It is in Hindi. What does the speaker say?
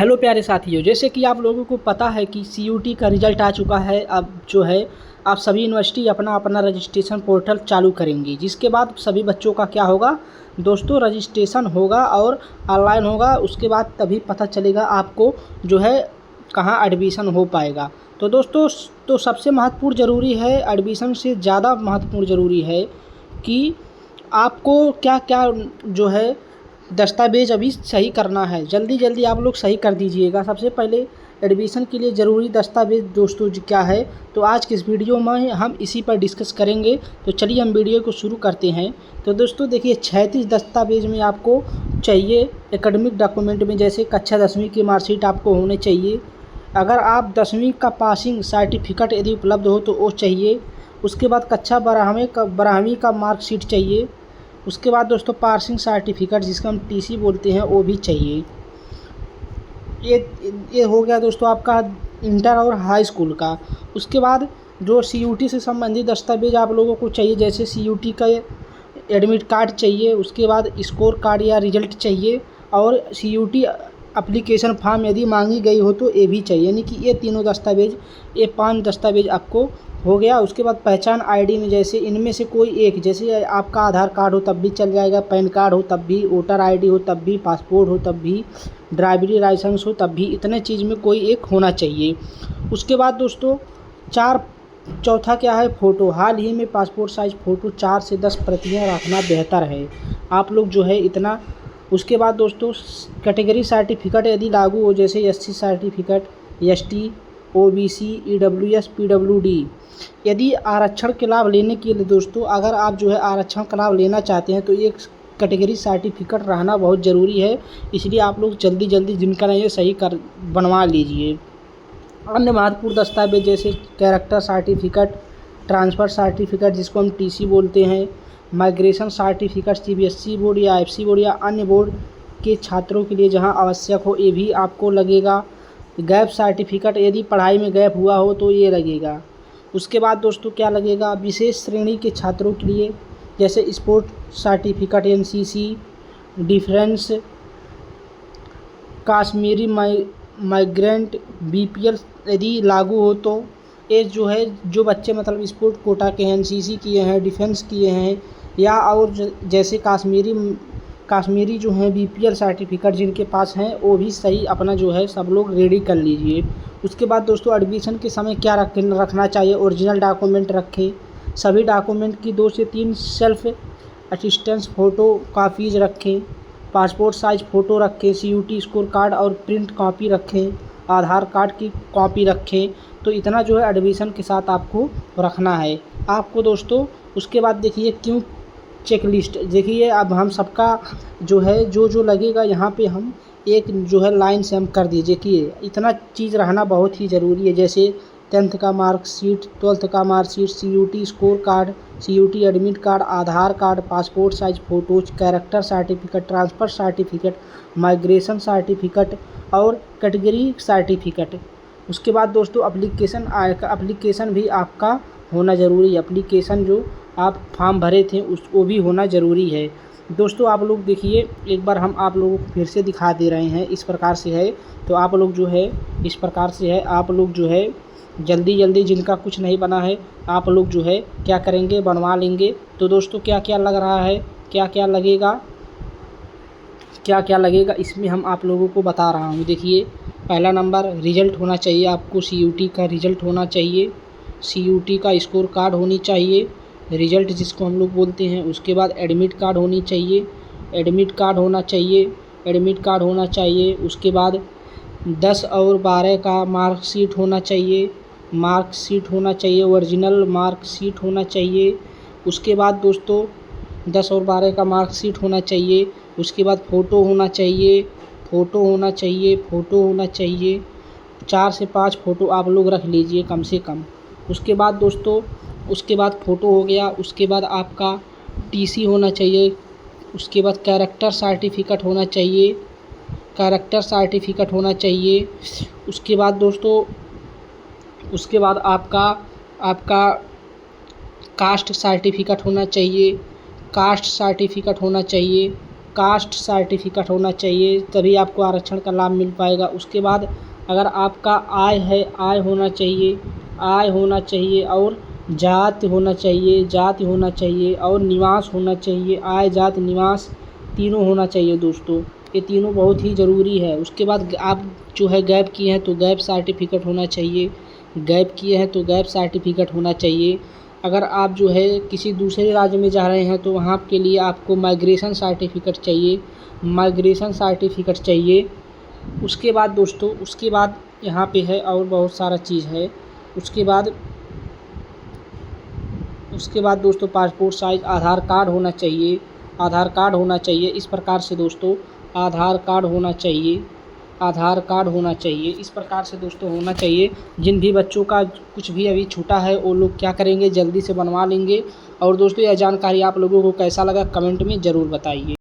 हेलो प्यारे साथियों, जैसे कि आप लोगों को पता है कि सीयूटी का रिज़ल्ट आ चुका है। अब जो है आप सभी यूनिवर्सिटी अपना अपना रजिस्ट्रेशन पोर्टल चालू करेंगी, जिसके बाद सभी बच्चों का क्या होगा दोस्तों, रजिस्ट्रेशन होगा और ऑनलाइन होगा। उसके बाद तभी पता चलेगा आपको जो है कहाँ एडमिशन हो पाएगा। तो दोस्तों, तो सबसे महत्वपूर्ण ज़रूरी है, एडमिशन से ज़्यादा महत्वपूर्ण ज़रूरी है कि आपको क्या क्या जो है दस्तावेज़ अभी सही करना है। जल्दी जल्दी आप लोग सही कर दीजिएगा। सबसे पहले एडमिशन के लिए ज़रूरी दस्तावेज़ दोस्तों क्या है, तो आज की इस वीडियो में हम इसी पर डिस्कस करेंगे। तो चलिए हम वीडियो को शुरू करते हैं। तो दोस्तों देखिए, 36 दस्तावेज़ में आपको चाहिए एकेडमिक डॉक्यूमेंट में, जैसे कक्षा 10वीं की मार्कशीट आपको होने चाहिए। अगर आप 10वीं का पासिंग सर्टिफिकेट यदि उपलब्ध हो तो वो चाहिए। उसके बाद कक्षा 12वीं का मार्कशीट चाहिए। उसके बाद दोस्तों पासिंग सर्टिफिकेट, जिसका हम टीसी बोलते हैं, वो भी चाहिए। ये हो गया दोस्तों आपका इंटर और हाई स्कूल का। उसके बाद जो सीयूटी से संबंधित दस्तावेज आप लोगों को चाहिए, जैसे सीयूटी का एडमिट कार्ड चाहिए। उसके बाद स्कोर कार्ड या रिजल्ट चाहिए, और सीयूटी एप्लीकेशन फॉर्म यदि मांगी गई हो तो ये भी चाहिए। यानी कि ये तीनों दस्तावेज, ये 5 दस्तावेज आपको हो गया। उसके बाद पहचान आईडी में जैसे इनमें से कोई एक, जैसे आपका आधार कार्ड हो तब भी चल जाएगा, पैन कार्ड हो तब भी, वोटर आईडी हो तब भी, पासपोर्ट हो तब भी, ड्राइवरी लाइसेंस हो तब भी, इतने चीज़ में कोई एक होना चाहिए। उसके बाद दोस्तों चौथा क्या है, फ़ोटो। हाल ही में पासपोर्ट साइज़ फ़ोटो 4 से 10 प्रतियाँ रखना बेहतर है। आप लोग जो है इतना। उसके बाद दोस्तों कैटेगरी सर्टिफिकेट यदि लागू हो, जैसे SC certificate, ST, OBC, EWS, PWD. यदि आरक्षण के लाभ लेने के लिए दोस्तों, अगर आप जो है आरक्षण का लाभ लेना चाहते हैं तो एक कैटेगरी सर्टिफिकेट रहना बहुत ज़रूरी है। इसलिए आप लोग जल्दी जल्दी जिनका नहीं है सही कर बनवा लीजिए। अन्य महत्वपूर्ण दस्तावेज जैसे कैरेक्टर सर्टिफिकेट, ट्रांसफ़र सर्टिफिकेट जिसको हम टीसी बोलते हैं, माइग्रेशन सर्टिफिकेट सीबीएसई बोर्ड या आईएफएससी बोर्ड या अन्य बोर्ड के छात्रों के लिए जहां आवश्यक हो, ये भी आपको लगेगा। गैप सर्टिफिकेट, यदि पढ़ाई में गैप हुआ हो तो ये लगेगा। उसके बाद दोस्तों क्या लगेगा, विशेष श्रेणी के छात्रों के लिए जैसे sport certificate, NCC, defence, Kashmiri migrant, BPL यदि लागू हो तो ये जो है, जो बच्चे मतलब स्पोर्ट कोटा के हैं, एनसीसी किए हैं, डिफेंस किए हैं, या और जैसे काश्मीरी जो हैं बीपीएल सर्टिफिकेट जिनके पास हैं, वो भी सही अपना जो है सब लोग रेडी कर लीजिए। उसके बाद दोस्तों एडमिशन के समय क्या रखना चाहिए, ओरिजिनल डॉक्यूमेंट रखें। सभी डॉक्यूमेंट की 2 से 3 सेल्फ असिस्टेंस फ़ोटो कापीज़ रखें। पासपोर्ट साइज़ फ़ोटो रखें। सीयूटी स्कोर कार्ड और प्रिंट कॉपी रखें। आधार कार्ड की कॉपी रखें। तो इतना जो है एडमिशन के साथ आपको रखना है आपको दोस्तों। उसके बाद देखिए क्यों चेक लिस्ट, देखिए अब हम सबका जो है जो लगेगा यहाँ पे हम एक जो है लाइन से हम कर दीजिए कि इतना चीज़ रहना बहुत ही ज़रूरी है। जैसे 10th का मार्कशीट, 12th का marksheet, CUET score card, CUET admit card, Aadhaar card, passport size photos, character certificate, transfer certificate, migration certificate और कैटेगरी सर्टिफिकेट। उसके बाद दोस्तों एप्लीकेशन भी आपका होना ज़रूरी है। एप्लीकेशन जो आप फॉर्म भरे थे वो भी होना ज़रूरी है। दोस्तों आप लोग देखिए, एक बार हम आप लोगों को फिर से दिखा दे रहे हैं, इस प्रकार से है। तो आप लोग जो है इस प्रकार से है, आप लोग जो है जल्दी जल्दी जिनका कुछ नहीं बना है आप लोग जो है क्या करेंगे, बनवा लेंगे। तो दोस्तों क्या क्या लग रहा है, क्या क्या लगेगा इसमें हम आप लोगों को बता रहा हूँ। देखिए पहला नंबर रिज़ल्ट होना चाहिए आपको, सीयूटी का रिज़ल्ट होना चाहिए, सीयूटी का स्कोर कार्ड होनी चाहिए, रिज़ल्ट जिसको हम लोग बोलते हैं। उसके बाद एडमिट कार्ड होनी चाहिए, एडमिट कार्ड होना चाहिए, एडमिट कार्ड होना चाहिए। उसके बाद 10 और 12 का मार्कशीट होना चाहिए, मार्कशीट होना चाहिए, ओरिजिनल मार्कशीट होना चाहिए। उसके बाद दोस्तों 10 और 12 का मार्कशीट होना चाहिए। उसके बाद फ़ोटो होना चाहिए, फ़ोटो होना चाहिए, फ़ोटो होना चाहिए। 4 से 5 फ़ोटो आप लोग रख लीजिए कम से कम। उसके बाद दोस्तों, उसके बाद फ़ोटो हो गया। उसके बाद आपका टीसी होना चाहिए। उसके बाद कैरेक्टर सर्टिफिकेट होना चाहिए, कैरेक्टर सर्टिफिकेट होना चाहिए। उसके बाद दोस्तों, उसके बाद आपका कास्ट सर्टिफिकेट होना चाहिए, कास्ट सर्टिफिकेट होना चाहिए। कास्ट सर्टिफिकेट होना चाहिए, तभी आपको आरक्षण का लाभ मिल पाएगा। उसके बाद अगर आपका आय है, आय होना चाहिए और जाति होना चाहिए और निवास होना चाहिए। आय, जाति, निवास तीनों होना चाहिए दोस्तों, ये तीनों बहुत ही ज़रूरी है। उसके बाद आप जो है गैप किए हैं तो गैप सर्टिफिकेट होना चाहिए। अगर आप जो है किसी दूसरे राज्य में जा रहे हैं तो वहाँ के लिए आपको माइग्रेशन सर्टिफिकेट चाहिए। उसके बाद दोस्तों, यहाँ पे है और बहुत सारा चीज़ है। उसके बाद दोस्तों पासपोर्ट साइज़ आधार कार्ड होना चाहिए। इस प्रकार से दोस्तों आधार कार्ड होना चाहिए। इस प्रकार से दोस्तों होना चाहिए। जिन भी बच्चों का कुछ भी अभी छूटा है वो लोग क्या करेंगे, जल्दी से बनवा लेंगे। और दोस्तों यह जानकारी आप लोगों को कैसा लगा कमेंट में ज़रूर बताइए।